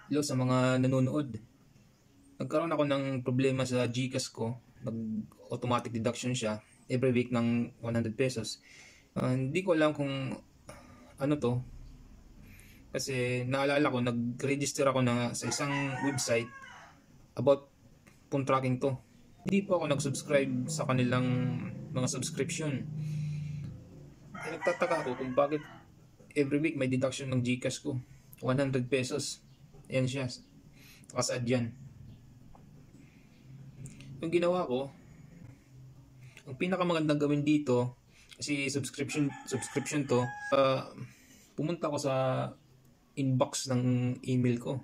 Hello sa mga nanonood. Nagkaroon ako ng problema sa GCash ko. Nag-automatic deduction siya every week ng 100 pesos. Hindi ko alam kung ano to. Kasi naalala ko, nag-register ako sa isang website about phone tracking to. Hindi po ako nag-subscribe sa kanilang mga subscription. Nagtataka ako kung bakit every week may deduction ng GCash ko. 100 pesos. Ayan siya. Nakasaad yan. Yung ginawa ko, ang pinakamagandang gawin dito, kasi subscription to, pumunta ko sa inbox ng email ko.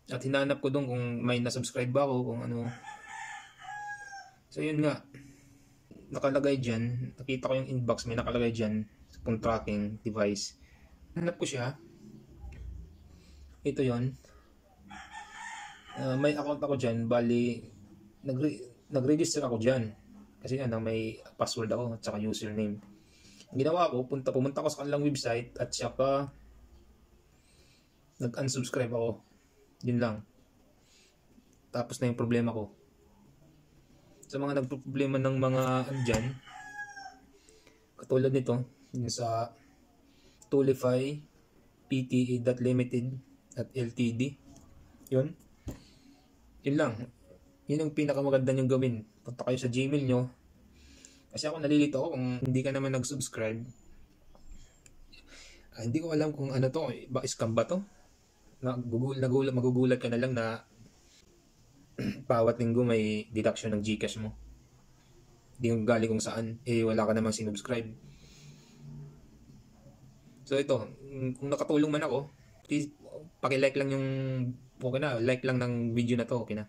At hinanap ko doon kung may nasubscribe ba ako, kung ano. So yun nga, nakalagay dyan, nakita ko yung inbox, may nakalagay dyan, phone tracking device. Hanap ko siya. Ito yon. May account ako dyan, bali, nag-register ako dyan. Kasi ano, may password ako at saka username. Ang ginawa ko, pumunta ako sa kanilang website at saka nag-unsubscribe ako. Yun lang. Tapos na yung problema ko. Sa mga nagproblema ng mga andyan, katulad nito, yung sa Tulify Pte.Limited at Ltd. Yun. Yun lang. Yun yung pinakamaganda nyo gawin. Punta kayo sa Gmail nyo. Kasi ako nalilito ako kung hindi ka naman nag-subscribe. Hindi ko alam kung ano to. Ba scam ba to? Magugulat ka na lang na bawat linggo may deduction ng GCash mo. Hindi yung galing kung saan. Wala ka namang sinubscribe. So ito, kung nakatulong man ako, please, paki-like lang yung, okay na, like lang ng video na to, okay na.